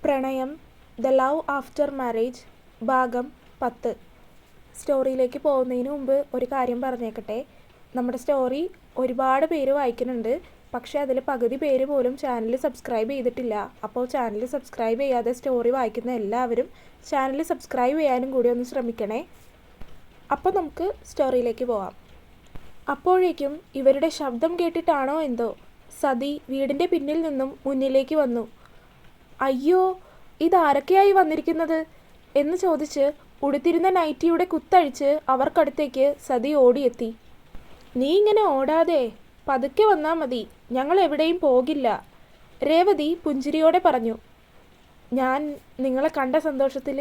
പ്രണയം the love after marriage ഭാഗം 10. സ്റ്റോറിയിലേക്ക് പോകുന്നതിന് മുമ്പ് ഒരു കാര്യം പറഞ്ഞേക്കട്ടെ. നമ്മുടെ സ്റ്റോറി ഒരുപാട് പേര് വായിക്കുന്നുണ്ട്, പക്ഷേ അതിൽ പകുതി പേര് പോലും ചാനൽ സബ്സ്ക്രൈബ് ചെയ്തിട്ടില്ല. അപ്പോൾ ചാനൽ സബ്സ്ക്രൈബ് ചെയ്യാതെ സ്റ്റോറി വായിക്കുന്ന എല്ലാവരും ചാനൽ സബ്സ്ക്രൈബ് ചെയ്യാനും കൂടി ഒന്ന് ശ്രമിക്കണേ. അപ്പോൾ നമുക്ക് സ്റ്റോറിയിലേക്ക് പോവാം. അപ്പോഴേക്കും ഇവരുടെ ശബ്ദം കേട്ടിട്ടാണോ എന്തോ സതി വീടിൻ്റെ പിന്നിൽ നിന്നും മുന്നിലേക്ക് വന്നു. അയ്യോ, ഇതാരൊക്കെയായി വന്നിരിക്കുന്നത് എന്ന് ചോദിച്ച് ഉടുത്തിരുന്ന നൈറ്റിയുടെ കുത്തഴിച്ച് അവർക്കടുത്തേക്ക് സതി ഓടിയെത്തി. നീ ഇങ്ങനെ ഓടാതെ പതുക്കെ വന്നാൽ മതി, ഞങ്ങൾ എവിടെയും പോകില്ല, രേവതി പുഞ്ചിരിയോടെ പറഞ്ഞു. ഞാൻ നിങ്ങളെ കണ്ട സന്തോഷത്തിൽ.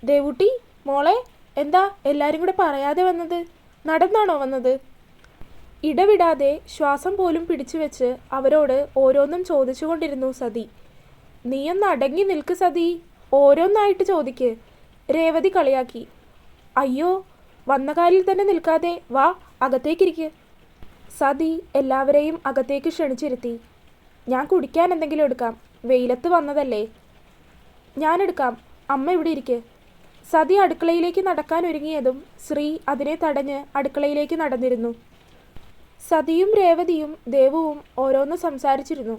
ദേവുട്ടി മോളെ, എന്താ എല്ലാവരും കൂടെ പറയാതെ വന്നത്? നടന്നാണോ വന്നത്? ഇടവിടാതെ ശ്വാസം പോലും പിടിച്ചു വെച്ച് അവരോട് ഓരോന്നും ചോദിച്ചുകൊണ്ടിരുന്നു സതി. നീയൊന്ന് അടങ്ങി നിൽക്ക് സതി, ഓരോന്നായിട്ട് ചോദിക്ക്, രേവതി കളിയാക്കി. അയ്യോ, വന്ന കാലിൽ തന്നെ നിൽക്കാതെ വാ, അകത്തേക്കിരിക്ക്. സതി എല്ലാവരെയും അകത്തേക്ക് ക്ഷണിച്ചിരുത്തി. ഞാൻ കുടിക്കാൻ എന്തെങ്കിലും എടുക്കാം, വെയിലത്ത് വന്നതല്ലേ. ഞാനെടുക്കാം, അമ്മ ഇവിടെ ഇരിക്ക്. സതി അടുക്കളയിലേക്ക് നടക്കാൻ ഒരുങ്ങിയതും ശ്രീ അതിനെ തടഞ്ഞ് അടുക്കളയിലേക്ക് നടന്നിരുന്നു. സതിയും രേവതിയും ദേവുവും ഓരോന്ന് സംസാരിച്ചിരുന്നു.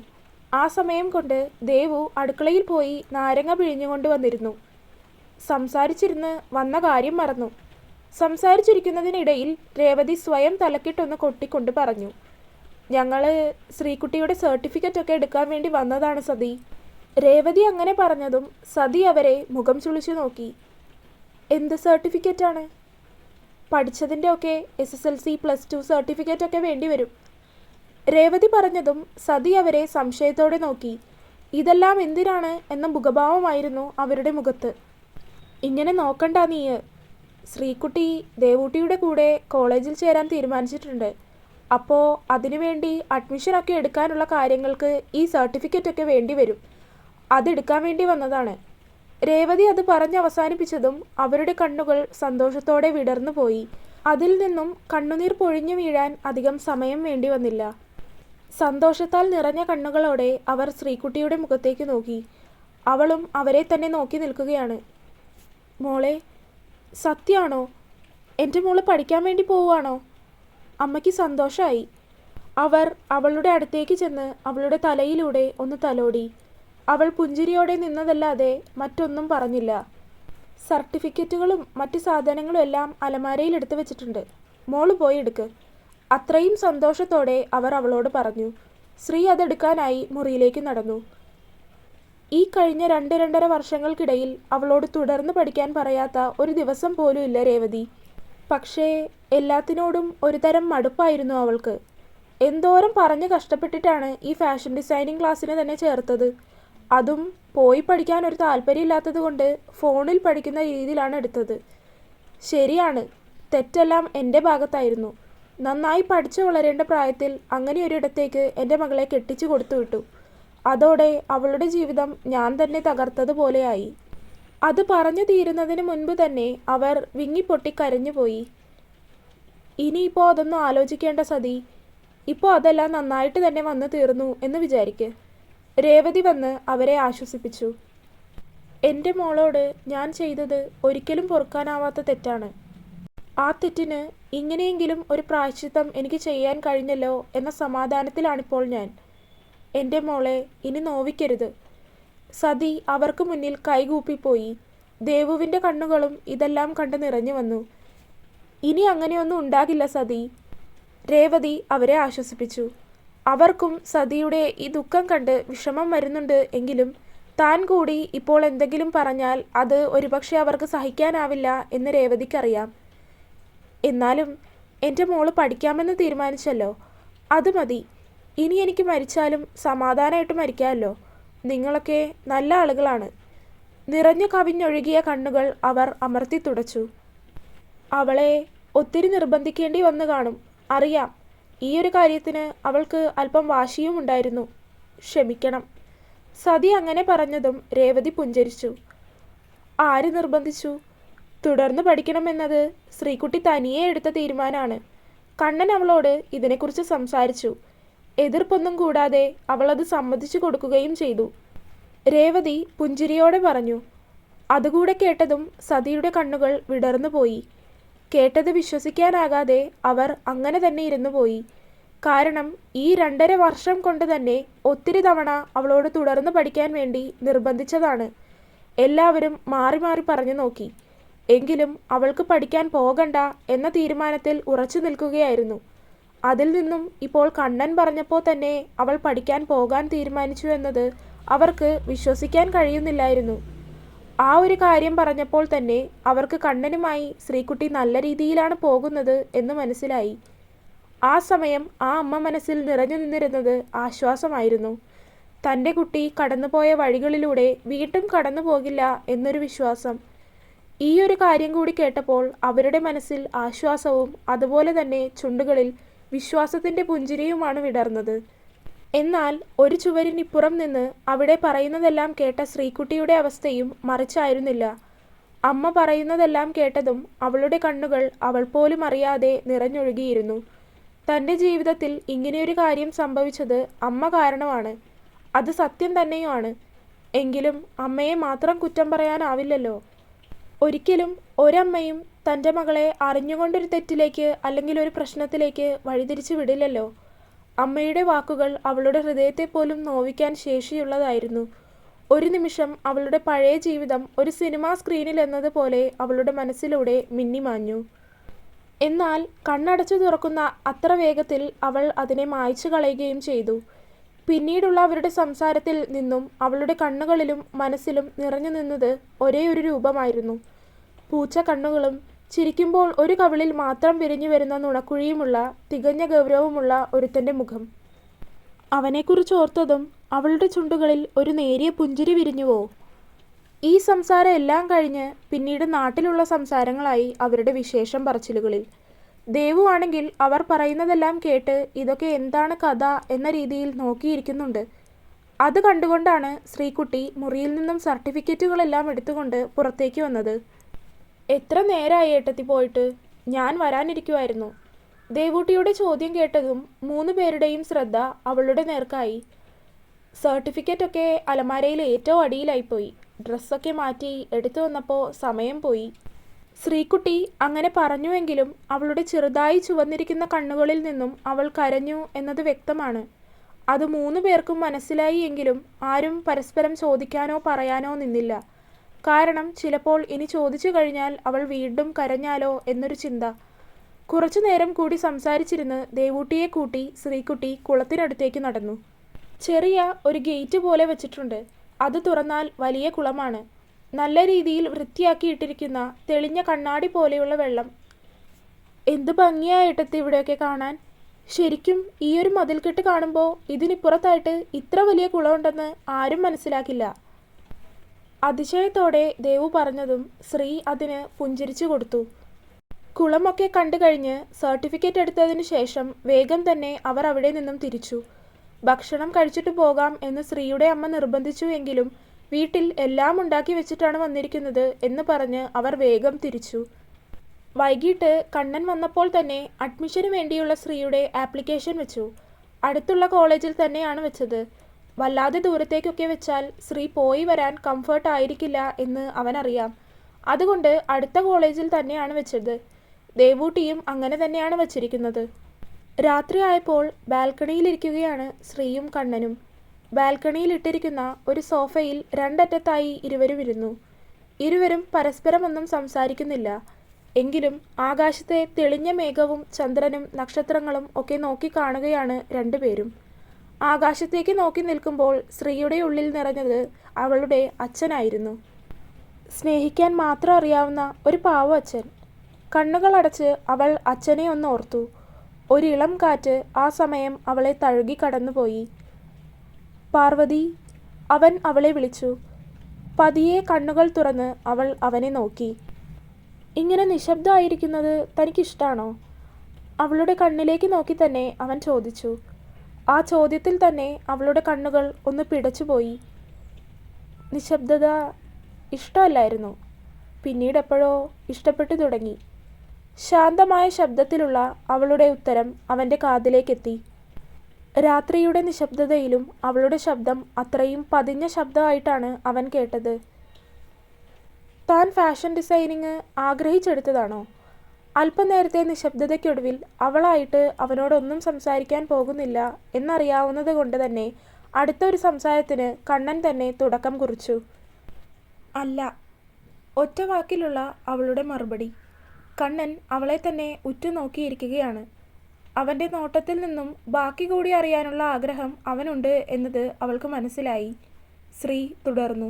ആ സമയം കൊണ്ട് ദേവു അടുക്കളയിൽ പോയി നാരങ്ങ പിഴിഞ്ഞുകൊണ്ട് വന്നിരുന്നു. സംസാരിച്ചിരുന്ന് വന്ന കാര്യം മറന്നു. സംസാരിച്ചിരിക്കുന്നതിനിടയിൽ രേവതി സ്വയം തലക്കിട്ടൊന്ന് കൊട്ടിക്കൊണ്ട് പറഞ്ഞു. ഞങ്ങൾ ശ്രീകുട്ടിയുടെ സർട്ടിഫിക്കറ്റൊക്കെ എടുക്കാൻ വേണ്ടി വന്നതാണ് സതി. രേവതി അങ്ങനെ പറഞ്ഞതും സതി അവരെ മുഖം ചുളിച്ചു നോക്കി. എന്ത് സർട്ടിഫിക്കറ്റാണ്? പഠിച്ചതിൻ്റെ ഒക്കെ SSLC +2 സർട്ടിഫിക്കറ്റൊക്കെ വേണ്ടി വരും. രേവതി പറഞ്ഞതും സതി അവരെ സംശയത്തോടെ നോക്കി. ഇതെല്ലാം എന്തിനാണ് എന്ന മുഖഭാവമായിരുന്നു അവരുടെ മുഖത്ത്. ഇങ്ങനെ നോക്കണ്ട നീ. ശ്രീകുട്ടി ദേവൂട്ടിയുടെ കൂടെ കോളേജിൽ ചേരാൻ തീരുമാനിച്ചിട്ടുണ്ട്. അപ്പോൾ അതിനുവേണ്ടി അഡ്മിഷനൊക്കെ എടുക്കാനുള്ള കാര്യങ്ങൾക്ക് ഈ സർട്ടിഫിക്കറ്റൊക്കെ വേണ്ടി വരും. അതെടുക്കാൻ വേണ്ടി വന്നതാണ്. രേവതി അത് പറഞ്ഞവസാനിപ്പിച്ചതും അവരുടെ കണ്ണുകൾ സന്തോഷത്തോടെ വിടർന്നു പോയി. അതിൽ നിന്നും കണ്ണുനീർ പൊഴിഞ്ഞു വീഴാൻ അധികം സമയം വേണ്ടി വന്നില്ല. സന്തോഷത്താൽ നിറഞ്ഞ കണ്ണുകളോടെ അവർ ശ്രീകുട്ടിയുടെ മുഖത്തേക്ക് നോക്കി. അവളും അവരെ തന്നെ നോക്കി നിൽക്കുകയാണ്. മോളെ, സത്യമാണോ? എൻ്റെ മോള് പഠിക്കാൻ വേണ്ടി പോവുകയാണോ? അമ്മയ്ക്ക് സന്തോഷമായി. അവർ അവളുടെ അടുത്തേക്ക് ചെന്ന് അവളുടെ തലയിലൂടെ ഒന്ന് തലോടി. അവൾ പുഞ്ചിരിയോടെ നിന്നതല്ലാതെ മറ്റൊന്നും പറഞ്ഞില്ല. സർട്ടിഫിക്കറ്റുകളും മറ്റ് സാധനങ്ങളും എല്ലാം അലമാരയിൽ എടുത്തു വെച്ചിട്ടുണ്ട്, മോള് പോയി എടുക്ക്. അത്രയും സന്തോഷത്തോടെ അവർ അവളോട് പറഞ്ഞു. ശ്രീ അതെടുക്കാനായി മുറിയിലേക്ക് നടന്നു. ഈ കഴിഞ്ഞ 2-2.5 വർഷങ്ങൾക്കിടയിൽ അവളോട് തുടർന്ന് പഠിക്കാൻ പറയാത്ത ഒരു ദിവസം പോലും ഇല്ല രേവതി. പക്ഷേ എല്ലാത്തിനോടും ഒരു തരം മടുപ്പായിരുന്നു അവൾക്ക്. എന്തോരം പറഞ്ഞ് കഷ്ടപ്പെട്ടിട്ടാണ് ഈ ഫാഷൻ ഡിസൈനിങ് ക്ലാസ്സിന് തന്നെ ചേർത്തത്. അതും പോയി പഠിക്കാൻ ഒരു താല്പര്യമില്ലാത്തത് കൊണ്ട് ഫോണിൽ പഠിക്കുന്ന രീതിയിലാണ് എടുത്തത്. ശരിയാണ്, തെറ്റെല്ലാം എൻ്റെ ഭാഗത്തായിരുന്നു. നന്നായി പഠിച്ചു വളരേണ്ട പ്രായത്തിൽ അങ്ങനെയൊരിടത്തേക്ക് എൻ്റെ മകളെ കെട്ടിച്ചു കൊടുത്തു വിട്ടു. അതോടെ അവളുടെ ജീവിതം ഞാൻ തന്നെ തകർത്തതുപോലെയായി. അത് പറഞ്ഞു തീരുന്നതിന് മുൻപ് തന്നെ അവർ വിങ്ങിപ്പൊട്ടി കരഞ്ഞുപോയി. ഇനിയിപ്പോൾ അതൊന്നും ആലോചിക്കേണ്ട സതി. ഇപ്പോൾ അതെല്ലാം നന്നായിട്ട് തന്നെ വന്നു തീർന്നു എന്ന് വിചാരിക്ക്. രേവതി വന്ന് അവരെ ആശ്വസിപ്പിച്ചു. എൻ്റെ മോളോട് ഞാൻ ചെയ്തത് ഒരിക്കലും പൊറുക്കാനാവാത്ത തെറ്റാണ്. ആ തെറ്റിന് ഇങ്ങനെയെങ്കിലും ഒരു പ്രായശ്ചിത്തം എനിക്ക് ചെയ്യാൻ കഴിഞ്ഞല്ലോ എന്ന സമാധാനത്തിലാണിപ്പോൾ ഞാൻ. എൻ്റെ മോളെ ഇനി നോവിക്കരുത്. സതി അവർക്ക് മുന്നിൽ കൈകൂപ്പിപ്പോയി. ദേവുവിൻ്റെ കണ്ണുകളും ഇതെല്ലാം കണ്ട് നിറഞ്ഞു വന്നു. ഇനി അങ്ങനെയൊന്നും ഉണ്ടാകില്ല സതി. രേവതി അവരെ ആശ്വസിപ്പിച്ചു. അവർക്കും സതിയുടെ ഈ ദുഃഖം കണ്ട് വിഷമം വരുന്നുണ്ട് എങ്കിലും താൻ കൂടി ഇപ്പോൾ എന്തെങ്കിലും പറഞ്ഞാൽ അത് ഒരുപക്ഷെ അവർക്ക് സഹിക്കാനാവില്ല എന്ന് രേവതിക്കറിയാം. എന്നാലും എൻ്റെ മോള് പഠിക്കാമെന്ന് തീരുമാനിച്ചല്ലോ, അത് മതി. ഇനി എനിക്ക് മരിച്ചാലും സമാധാനമായിട്ട് മരിക്കാമല്ലോ. നിങ്ങളൊക്കെ നല്ല ആളുകളാണ്. നിറഞ്ഞു കവിഞ്ഞൊഴുകിയ കണ്ണുകൾ അവർ അമർത്തി തുടച്ചു. അവളെ ഒത്തിരി നിർബന്ധിക്കേണ്ടി വന്നു കാണും, അറിയാം. ഈ ഒരു കാര്യത്തിന് അവൾക്ക് അല്പം വാശിയും ഉണ്ടായിരുന്നു. ക്ഷമിക്കണം. സതി അങ്ങനെ പറഞ്ഞതും രേവതി പുഞ്ചരിച്ചു. ആര് നിർബന്ധിച്ചു? തുടർന്ന് പഠിക്കണമെന്നത് ശ്രീകുട്ടി തനിയെ എടുത്ത തീരുമാനമാണ്. കണ്ണൻ അവളോട് ഇതിനെക്കുറിച്ച് സംസാരിച്ചു. എതിർപ്പൊന്നും കൂടാതെ അവളത് സമ്മതിച്ചു കൊടുക്കുകയും ചെയ്തു. രേവതി പുഞ്ചിരിയോടെ പറഞ്ഞു. അതുകൂടെ കേട്ടതും സതിയുടെ കണ്ണുകൾ വിടർന്നുപോയി. കേട്ടത് വിശ്വസിക്കാനാകാതെ അവർ അങ്ങനെ തന്നെ ഇരുന്നു പോയി. കാരണം ഈ 2.5 വർഷം കൊണ്ട് തന്നെ ഒത്തിരി തവണ അവളോട് തുടർന്ന് പഠിക്കാൻ വേണ്ടി നിർബന്ധിച്ചതാണ്. എല്ലാവരും മാറി മാറി പറഞ്ഞു നോക്കി. എങ്കിലും അവൾക്ക് പഠിക്കാൻ പോകണ്ട എന്ന തീരുമാനത്തിൽ ഉറച്ചു നിൽക്കുകയായിരുന്നു. അതിൽ നിന്നും ഇപ്പോൾ കണ്ണൻ പറഞ്ഞപ്പോൾ തന്നെ അവൾ പഠിക്കാൻ പോകാൻ തീരുമാനിച്ചു എന്നത് അവർക്ക് വിശ്വസിക്കാൻ കഴിയുന്നില്ലായിരുന്നു. ആ ഒരു കാര്യം പറഞ്ഞപ്പോൾ തന്നെ അവർക്ക് കണ്ണനുമായി ശ്രീകുട്ടി നല്ല രീതിയിലാണ് പോകുന്നത് എന്ന് മനസ്സിലായി. ആ സമയം ആ അമ്മ മനസ്സിൽ നിറഞ്ഞു നിന്നിരുന്നത് ആശ്വാസമായിരുന്നു. തൻ്റെ കുട്ടി കടന്നുപോയ വഴികളിലൂടെ വീണ്ടും കടന്നു പോകില്ല എന്നൊരു വിശ്വാസം. ഈ ഒരു കാര്യം കൂടി കേട്ടപ്പോൾ അവരുടെ മനസ്സിൽ ആശ്വാസവും അതുപോലെ തന്നെ ചുണ്ടുകളിൽ വിശ്വാസത്തിൻ്റെ പുഞ്ചിരിയുമാണ് വിടർന്നത്. എന്നാൽ ഒരു ചുവരിനിപ്പുറം നിന്ന് അവിടെ പറയുന്നതെല്ലാം കേട്ട ശ്രീകുട്ടിയുടെ അവസ്ഥയും മറിച്ചായിരുന്നില്ല. അമ്മ പറയുന്നതെല്ലാം കേട്ടതും അവളുടെ കണ്ണുകൾ അവൾ പോലും അറിയാതെ നിറഞ്ഞൊഴുകിയിരുന്നു. തൻ്റെ ജീവിതത്തിൽ ഇങ്ങനെയൊരു കാര്യം സംഭവിച്ചത് അമ്മ കാരണമാണ്. അത് സത്യം തന്നെയുമാണ്. എങ്കിലും അമ്മയെ മാത്രം കുറ്റം പറയാനാവില്ലല്ലോ. ഒരിക്കലും ഒരമ്മയും തൻ്റെ മകളെ അറിഞ്ഞുകൊണ്ടൊരു തെറ്റിലേക്ക് അല്ലെങ്കിൽ ഒരു പ്രശ്നത്തിലേക്ക് വഴിതിരിച്ചു വിടില്ലല്ലോ. അമ്മയുടെ വാക്കുകൾ അവളുടെ ഹൃദയത്തെ പോലും നോവിക്കാൻ ശേഷിയുള്ളതായിരുന്നു. ഒരു നിമിഷം അവളുടെ പഴയ ജീവിതം ഒരു സിനിമാ സ്ക്രീനിൽ എന്നതുപോലെ അവളുടെ മനസ്സിലൂടെ മിന്നിമാഞ്ഞു. എന്നാൽ കണ്ണടച്ചു തുറക്കുന്ന അത്ര വേഗത്തിൽ അവൾ അതിനെ മായ്ച്ചു കളയുകയും ചെയ്തു. പിന്നീടുള്ള അവരുടെ സംസാരത്തിൽ നിന്നും അവളുടെ കണ്ണുകളിലും മനസ്സിലും നിറഞ്ഞു നിന്നത് ഒരേ ഒരു രൂപമായിരുന്നു. പൂച്ച കണ്ണുകളും ചിരിക്കുമ്പോൾ ഒരു കവിളിൽ മാത്രം വിരിഞ്ഞു വരുന്ന നുണക്കുഴിയുമുള്ള തികഞ്ഞ ഗൗരവമുള്ള ഒരുത്തൻ്റെ മുഖം. അവനെക്കുറിച്ച് ഓർത്തതും അവളുടെ ചുണ്ടുകളിൽ ഒരു നേരിയ പുഞ്ചിരി വിരിഞ്ഞുവോ. ഈ സംസാരം എല്ലാം കഴിഞ്ഞ് പിന്നീട് നാട്ടിലുള്ള സംസാരങ്ങളായി അവരുടെ വിശേഷം പറച്ചിലുകളിൽ. ദേവു ആണെങ്കിൽ അവർ പറയുന്നതെല്ലാം കേട്ട് ഇതൊക്കെ എന്താണ് കഥ എന്ന രീതിയിൽ നോക്കിയിരിക്കുന്നുണ്ട്. അത് കണ്ടുകൊണ്ടാണ് ശ്രീകുട്ടി മുറിയിൽ നിന്നും സർട്ടിഫിക്കറ്റുകളെല്ലാം എടുത്തുകൊണ്ട് പുറത്തേക്ക് വന്നത്. എത്ര നേരമായി ഏട്ടത്തി പോയിട്ട്? ഞാൻ വരാനിരിക്കുമായിരുന്നു. ദേവൂട്ടിയുടെ ചോദ്യം കേട്ടതും 3 പേരുടെയും ശ്രദ്ധ അവളുടെ നേർക്കായി. സർട്ടിഫിക്കറ്റൊക്കെ അലമാരയിൽ ഏറ്റവും അടിയിലായിപ്പോയി. ഡ്രസ്സൊക്കെ മാറ്റി എടുത്തു വന്നപ്പോൾ സമയം പോയി. ശ്രീകുട്ടി അങ്ങനെ പറഞ്ഞുവെങ്കിലും അവളുടെ ചെറുതായി ചുവന്നിരിക്കുന്ന കണ്ണുകളിൽ നിന്നും അവൾ കരഞ്ഞു എന്നത് വ്യക്തമാണ്. അത് 3 പേർക്കും മനസ്സിലായി എങ്കിലും ആരും പരസ്പരം ചോദിക്കാനോ പറയാനോ നിന്നില്ല. കാരണം ചിലപ്പോൾ ഇനി ചോദിച്ചു കഴിഞ്ഞാൽ അവൾ വീണ്ടും കരഞ്ഞാലോ എന്നൊരു ചിന്ത. കുറച്ചു നേരം കൂടി സംസാരിച്ചിരുന്ന് ദേവൂട്ടിയെ കൂട്ടി ശ്രീകുട്ടി കുളത്തിനടുത്തേക്ക് നടന്നു. ചെറിയ ഒരു ഗേറ്റ് പോലെ വെച്ചിട്ടുണ്ട്. അത് തുറന്നാൽ വലിയ കുളമാണ്. നല്ല രീതിയിൽ വൃത്തിയാക്കിയിട്ടിരിക്കുന്ന തെളിഞ്ഞ കണ്ണാടി പോലെയുള്ള വെള്ളം. എന്ത് ഭംഗിയായിട്ടത്തി ഇവിടെയൊക്കെ കാണാൻ. ശരിക്കും ഈ ഒരു മതിൽക്കെട്ട് കാണുമ്പോൾ ഇതിനിപ്പുറത്തായിട്ട് ഇത്ര വലിയ കുളമുണ്ടെന്ന് ആരും മനസ്സിലാക്കില്ല. അതിശയത്തോടെ ദേവു പറഞ്ഞതും ശ്രീ അതിന് പുഞ്ചിരിച്ചു കൊടുത്തു. കുളമൊക്കെ കണ്ടു കഴിഞ്ഞ് സർട്ടിഫിക്കറ്റ് എടുത്തതിന് ശേഷം വേഗം തന്നെ അവർ അവിടെ നിന്നും തിരിച്ചു. ഭക്ഷണം കഴിച്ചിട്ട് പോകാം എന്ന് ശ്രീയുടെ അമ്മ നിർബന്ധിച്ചു എങ്കിലും വീട്ടിൽ എല്ലാം ഉണ്ടാക്കി വെച്ചിട്ടാണ് വന്നിരിക്കുന്നത് എന്ന് പറഞ്ഞ് അവർ വേഗം തിരിച്ചു. വൈകിട്ട് കണ്ണൻ വന്നപ്പോൾ തന്നെ അഡ്മിഷന് വേണ്ടിയുള്ള ശ്രീയുടെ ആപ്ലിക്കേഷൻ വെച്ചു. അടുത്തുള്ള കോളേജിൽ തന്നെയാണ് വെച്ചത്. വല്ലാതെ ദൂരത്തേക്കൊക്കെ വെച്ചാൽ ശ്രീ പോയി വരാൻ കംഫർട്ട് ആയിരിക്കില്ല എന്ന് അവനറിയാം. അതുകൊണ്ട് അടുത്ത കോളേജിൽ തന്നെയാണ് വെച്ചത്. ദേവൂട്ടിയും അങ്ങനെ തന്നെയാണ് വച്ചിരിക്കുന്നത്. രാത്രിയായപ്പോൾ ബാൽക്കണിയിലിരിക്കുകയാണ് ശ്രീയും കണ്ണനും. ബാൽക്കണിയിലിട്ടിരിക്കുന്ന ഒരു സോഫയിൽ 2 അറ്റത്തായി ഇരുവരും ഇരുന്നു. ഇരുവരും പരസ്പരമൊന്നും സംസാരിക്കുന്നില്ല. എങ്കിലും ആകാശത്തെ തെളിഞ്ഞ മേഘവും ചന്ദ്രനും നക്ഷത്രങ്ങളും ഒക്കെ നോക്കി കാണുകയാണ് 2 പേരും. ആകാശത്തേക്ക് നോക്കി നിൽക്കുമ്പോൾ ശ്രീയുടെ ഉള്ളിൽ നിറഞ്ഞത് അവളുടെ അച്ഛനായിരുന്നു. സ്നേഹിക്കാൻ മാത്രം അറിയാവുന്ന ഒരു പാവ അച്ഛൻ. കണ്ണുകളടച്ച് അവൾ അച്ഛനെ ഒന്ന് ഓർത്തു. ഒരിളം കാറ്റ് ആ സമയം അവളെ തഴുകി കടന്നുപോയി. പാർവതി, അവൻ അവളെ വിളിച്ചു. പതിയെ കണ്ണുകൾ തുറന്ന് അവൾ അവനെ നോക്കി. ഇങ്ങനെ നിശബ്ദമായിരിക്കുന്നത് തനിക്കിഷ്ടാണോ? അവളുടെ കണ്ണിലേക്ക് നോക്കി തന്നെ അവൻ ചോദിച്ചു. ആ ചോദ്യത്തിൽ തന്നെ അവളുടെ കണ്ണുകൾ ഒന്ന് പിടച്ചുപോയി. നിശബ്ദത ഇഷ്ടമല്ലായിരുന്നു. പിന്നീടെപ്പോഴോ ഇഷ്ടപ്പെട്ടു തുടങ്ങി. ശാന്തമായ ശബ്ദത്തിലുള്ള അവളുടെ ഉത്തരം അവൻ്റെ കാതിലേക്കെത്തി. രാത്രിയുടെ നിശബ്ദതയിലും അവളുടെ ശബ്ദം അത്രയും പതിഞ്ഞ ശബ്ദമായിട്ടാണ് അവൻ കേട്ടത്. താൻ ഫാഷൻ ഡിസൈനിങ് ആഗ്രഹിച്ചെടുത്തതാണോ? അല്പനേരത്തെ നിശബ്ദതയ്ക്കൊടുവിൽ അവളായിട്ട് അവനോടൊന്നും സംസാരിക്കാൻ പോകുന്നില്ല എന്നറിയാവുന്നത് കൊണ്ട് തന്നെ അടുത്തൊരു സംസാരത്തിന് കണ്ണൻ തന്നെ തുടക്കം കുറിച്ചു. അല്ല. ഒറ്റ വാക്കിലുള്ള അവളുടെ മറുപടി. കണ്ണൻ അവളെ തന്നെ ഉറ്റുനോക്കിയിരിക്കുകയാണ്. അവൻ്റെ നോട്ടത്തിൽ നിന്നും ബാക്കി കൂടി അറിയാനുള്ള ആഗ്രഹം അവനുണ്ട് എന്നത് അവൾക്ക് മനസ്സിലായി. ശ്രീ തുടർന്നു.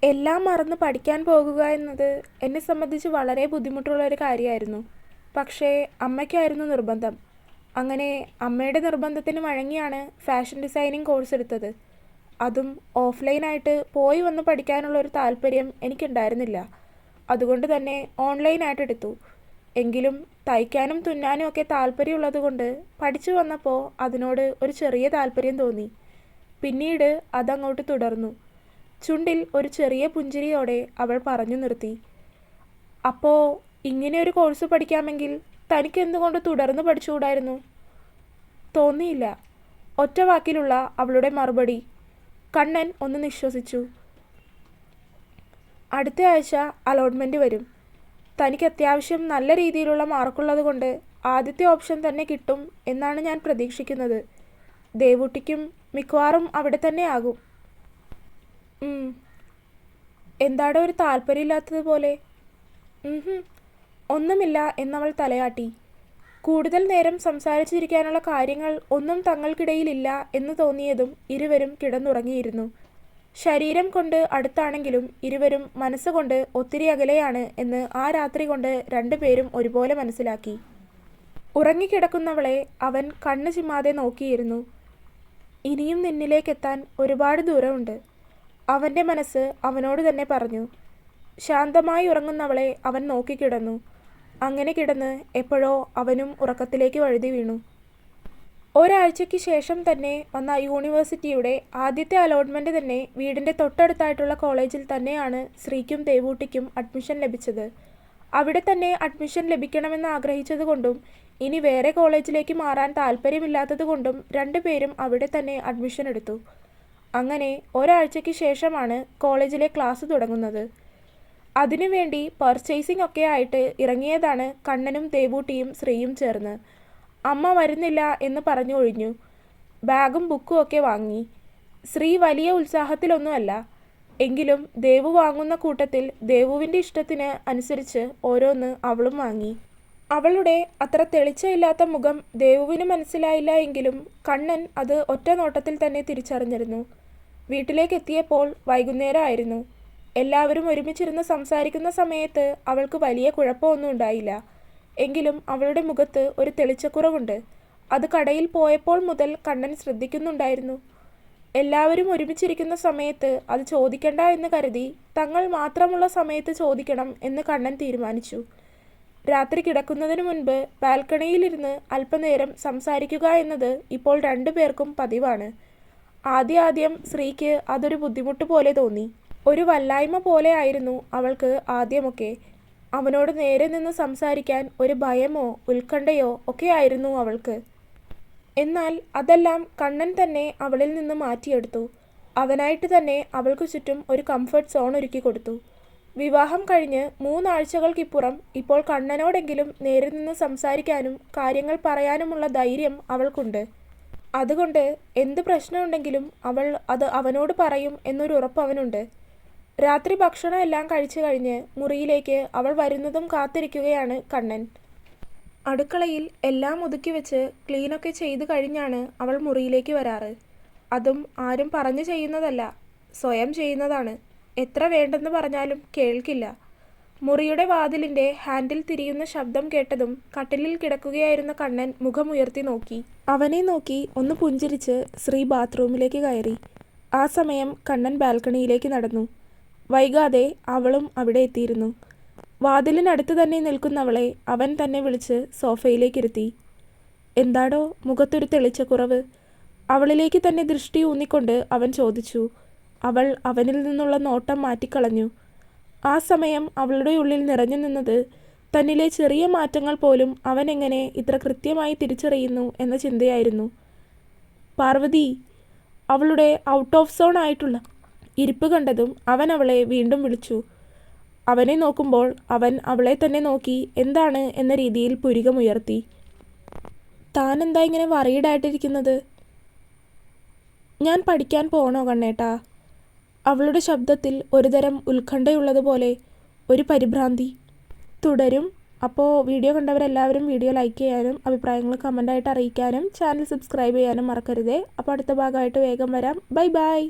എല്ലാം മറന്ന് പഠിക്കാൻ പോകുക എന്നത് എന്നെ സംബന്ധിച്ച് വളരെ ബുദ്ധിമുട്ടുള്ളൊരു കാര്യമായിരുന്നു. പക്ഷേ അമ്മയ്ക്കായിരുന്നു നിർബന്ധം. അങ്ങനെ അമ്മയുടെ നിർബന്ധത്തിന് വഴങ്ങിയാണ് ഫാഷൻ ഡിസൈനിങ് കോഴ്സ് എടുത്തത്. അതും ഓഫ്ലൈനായിട്ട് പോയി വന്ന് പഠിക്കാനുള്ളൊരു താല്പര്യം എനിക്കുണ്ടായിരുന്നില്ല. അതുകൊണ്ട് തന്നെ ഓൺലൈനായിട്ട് എടുത്തു. എങ്കിലും തയ്ക്കാനും തുന്നാനും ഒക്കെ താല്പര്യമുള്ളത് കൊണ്ട് പഠിച്ചു വന്നപ്പോൾ അതിനോട് ഒരു ചെറിയ താല്പര്യം തോന്നി. പിന്നീട് അതങ്ങോട്ട് തുടർന്നു. ചുണ്ടിൽ ഒരു ചെറിയ പുഞ്ചിരിയോടെ അവൾ പറഞ്ഞു നിർത്തി. അപ്പോൾ ഇങ്ങനെയൊരു കോഴ്സ് പഠിക്കാമെങ്കിൽ തനിക്ക് എന്തുകൊണ്ട് തുടർന്ന് പഠിച്ചുകൂടായിരുന്നു? തോന്നിയില്ല. ഒറ്റ വാക്കിലുള്ള അവളുടെ മറുപടി. കണ്ണൻ ഒന്ന് നിശ്വസിച്ചു. അടുത്ത ആഴ്ച അലോട്ട്മെൻറ്റ് വരും. തനിക്ക് അത്യാവശ്യം നല്ല രീതിയിലുള്ള മാർക്കുള്ളത് കൊണ്ട് ആദ്യത്തെ ഓപ്ഷൻ തന്നെ കിട്ടും എന്നാണ് ഞാൻ പ്രതീക്ഷിക്കുന്നത്. ദേവൂട്ടിക്കും മിക്കവാറും അവിടെ തന്നെ ആകും. എന്താടോ ഒരു താല്പര്യമില്ലാത്തതുപോലെ? ഒന്നുമില്ല എന്നവൾ തലയാട്ടി. കൂടുതൽ നേരം സംസാരിച്ചിരിക്കാനുള്ള കാര്യങ്ങൾ ഒന്നും തങ്ങൾക്കിടയിലില്ല എന്ന് തോന്നിയതും ഇരുവരും കിടന്നുറങ്ങിയിരുന്നു. ശരീരം കൊണ്ട് അടുത്താണെങ്കിലും ഇരുവരും മനസ്സുകൊണ്ട് ഒത്തിരി അകലെയാണ് എന്ന് ആ രാത്രി കൊണ്ട് രണ്ടുപേരും ഒരുപോലെ മനസ്സിലാക്കി. ഉറങ്ങിക്കിടക്കുന്നവളെ അവൻ കണ്ണു ചിമ്മാതെ നോക്കിയിരുന്നു. ഇനിയും നിന്നിലേക്കെത്താൻ ഒരുപാട് ദൂരമുണ്ട്, അവൻ്റെ മനസ്സ് അവനോട് തന്നെ പറഞ്ഞു. ശാന്തമായി ഉറങ്ങുന്നവളെ അവൻ നോക്കിക്കിടന്നു. അങ്ങനെ കിടന്ന് എപ്പോഴോ അവനും ഉറക്കത്തിലേക്ക് വഴുതി വീണു. ഒരാഴ്ചയ്ക്ക് ശേഷം തന്നെ വന്ന യൂണിവേഴ്സിറ്റിയുടെ ആദ്യത്തെ അലോട്ട്മെൻറ്റ് തന്നെ വീടിൻ്റെ തൊട്ടടുത്തായിട്ടുള്ള കോളേജിൽ തന്നെയാണ് ശ്രീക്കും ദേവൂട്ടിക്കും അഡ്മിഷൻ ലഭിച്ചത്. അവിടെ തന്നെ അഡ്മിഷൻ ലഭിക്കണമെന്ന് ആഗ്രഹിച്ചതുകൊണ്ടും ഇനി വേറെ കോളേജിലേക്ക് മാറാൻ താല്പര്യമില്ലാത്തതുകൊണ്ടും രണ്ടുപേരും അവിടെ തന്നെ അഡ്മിഷൻ എടുത്തു. അങ്ങനെ ഒരാഴ്ചയ്ക്ക് ശേഷമാണ് കോളേജിലെ ക്ലാസ് തുടങ്ങുന്നത്. അതിനുവേണ്ടി പർച്ചേസിംഗ് ഒക്കെ ആയിട്ട് ഇറങ്ങിയതാണ് കണ്ണനും ദേവൂട്ടിയും ശ്രീയും ചേർന്ന്. അമ്മ വരുന്നില്ല എന്ന് പറഞ്ഞു ഒഴിഞ്ഞു. ബാഗും ബുക്കും ഒക്കെ വാങ്ങി. ശ്രീ വലിയ ഉത്സാഹത്തിലൊന്നുമല്ല. എങ്കിലും ദേവു വാങ്ങുന്ന കൂട്ടത്തിൽ ദേവുവിൻ്റെ ഇഷ്ടത്തിന് അനുസരിച്ച് ഓരോന്ന് അവളും വാങ്ങി. അവളുടെ അത്ര തെളിച്ചമില്ലാത്ത മുഖം ദേവുവിന് മനസ്സിലായില്ല എങ്കിലും കണ്ണൻ അത് ഒറ്റ നോട്ടത്തിൽ തന്നെ തിരിച്ചറിഞ്ഞിരുന്നു. വീട്ടിലേക്ക് എത്തിയപ്പോൾ വൈകുന്നേരമായിരുന്നു. എല്ലാവരും ഒരുമിച്ചിരുന്ന് സംസാരിക്കുന്ന സമയത്ത് അവൾക്ക് വലിയ കുഴപ്പമൊന്നും ഉണ്ടായില്ല. എങ്കിലും അവളുടെ മുഖത്ത് ഒരു തെളിച്ചക്കുറവുണ്ട്. അത് കടയിൽ പോയപ്പോൾ മുതൽ കണ്ണൻ ശ്രദ്ധിക്കുന്നുണ്ടായിരുന്നു. എല്ലാവരും ഒരുമിച്ചിരിക്കുന്ന സമയത്ത് അത് ചോദിക്കണ്ട എന്ന് കരുതി തങ്ങൾ മാത്രമുള്ള സമയത്ത് ചോദിക്കണം എന്ന് കണ്ണൻ തീരുമാനിച്ചു. രാത്രി കിടക്കുന്നതിന് മുൻപ് ബാൽക്കണിയിലിരുന്ന് അല്പനേരം സംസാരിക്കുക എന്നത് ഇപ്പോൾ രണ്ടുപേർക്കും പതിവാണ്. ആദ്യം ശ്രീക്ക് അതൊരു ബുദ്ധിമുട്ട് പോലെ തോന്നി. ഒരു വല്ലായ്മ പോലെ ആയിരുന്നു അവൾക്ക് ആദ്യമൊക്കെ. അവനോട് നേരെ നിന്ന് സംസാരിക്കാൻ ഒരു ഭയമോ ഉത്കണ്ഠയോ ഒക്കെ ആയിരുന്നു അവൾക്ക്. എന്നാൽ അതെല്ലാം കണ്ണൻ തന്നെ അവളിൽ നിന്ന് മാറ്റിയെടുത്തു. അവനായിട്ട് തന്നെ അവൾക്ക് ചുറ്റും ഒരു കംഫർട്ട് സോൺ ഒരുക്കി കൊടുത്തു. വിവാഹം കഴിഞ്ഞ് 3 ആഴ്ചകൾക്കിപ്പുറം ഇപ്പോൾ കണ്ണനോടെങ്കിലും നേരെ നിന്ന് സംസാരിക്കാനും കാര്യങ്ങൾ പറയാനുമുള്ള ധൈര്യം അവൾക്കുണ്ട്. അതുകൊണ്ട് എന്ത് പ്രശ്നമുണ്ടെങ്കിലും അവൾ അത് അവനോട് പറയും എന്നൊരു ഉറപ്പ് അവനുണ്ട്. രാത്രി ഭക്ഷണം എല്ലാം കഴിച്ചു കഴിഞ്ഞ് മുറിയിലേക്ക് അവൾ വരുന്നതും കാത്തിരിക്കുകയാണ് കണ്ണൻ. അടുക്കളയിൽ എല്ലാം ഒതുക്കി വെച്ച് ക്ലീനൊക്കെ ചെയ്തു കഴിഞ്ഞാണ് അവൾ മുറിയിലേക്ക് വരാറ്. അതും ആരും പറഞ്ഞു ചെയ്യുന്നതല്ല, സ്വയം ചെയ്യുന്നതാണ്. എത്ര വേണ്ടെന്ന് പറഞ്ഞാലും കേൾക്കില്ല. മുറിയുടെ വാതിലിൻ്റെ ഹാൻഡിൽ തിരിയുന്ന ശബ്ദം കേട്ടതും കട്ടിലിൽ കിടക്കുകയായിരുന്ന കണ്ണൻ മുഖമുയർത്തി നോക്കി. അവനെ നോക്കി ഒന്ന് പുഞ്ചിരിച്ച് ശ്രീ ബാത്റൂമിലേക്ക് കയറി. ആ സമയം കണ്ണൻ ബാൽക്കണിയിലേക്ക് നടന്നു. വൈകാതെ അവളും അവിടെ എത്തിയിരുന്നു. വാതിലിനടുത്ത് തന്നെ നിൽക്കുന്നവളെ അവൻ തന്നെ വിളിച്ച് സോഫയിലേക്കിരുത്തി. എന്താടോ മുഖത്തൊരു തെളിച്ചക്കുറവ്? അവളിലേക്ക് തന്നെ ദൃഷ്ടി ഊന്നിക്കൊണ്ട് അവൻ ചോദിച്ചു. അവൾ അവനിൽ നിന്നുള്ള നോട്ടം മാറ്റിക്കളഞ്ഞു. ആ സമയം അവളുടെ ഉള്ളിൽ നിറഞ്ഞു നിന്നത് തന്നിലെ ചെറിയ മാറ്റങ്ങൾ പോലും അവൻ എങ്ങനെ ഇത്ര കൃത്യമായി തിരിച്ചറിയുന്നു എന്ന ചിന്തയായിരുന്നു. പാർവതി. അവളുടെ ഔട്ട് ഓഫ് സോൺ ആയിട്ടുള്ള ഇരിപ്പ് കണ്ടതും അവൻ അവളെ വീണ്ടും വിളിച്ചു. അവനെ നോക്കുമ്പോൾ അവൻ അവളെ തന്നെ നോക്കി എന്താണ് എന്ന രീതിയിൽ പുരികമുയർത്തി. താൻ എന്താ ഇങ്ങനെ വറീഡായിട്ടിരിക്കുന്നത്? ഞാൻ പഠിക്കാൻ പോകണോ കണ്ണേട്ടാ? അവളുടെ ശബ്ദത്തിൽ ഒരുതരം ഉത്കണ്ഠയുള്ളതുപോലെ, ഒരു പരിഭ്രാന്തി. തുടരും. അപ്പോൾ വീഡിയോ കണ്ടവരെല്ലാവരും വീഡിയോ ലൈക്ക് ചെയ്യാനും അഭിപ്രായങ്ങൾ കമൻ്റായിട്ട് അറിയിക്കാനും ചാനൽ സബ്സ്ക്രൈബ് ചെയ്യാനും മറക്കരുതേ. അപ്പോൾ അടുത്ത ഭാഗമായിട്ട് വേഗം വരാം. Bye bye.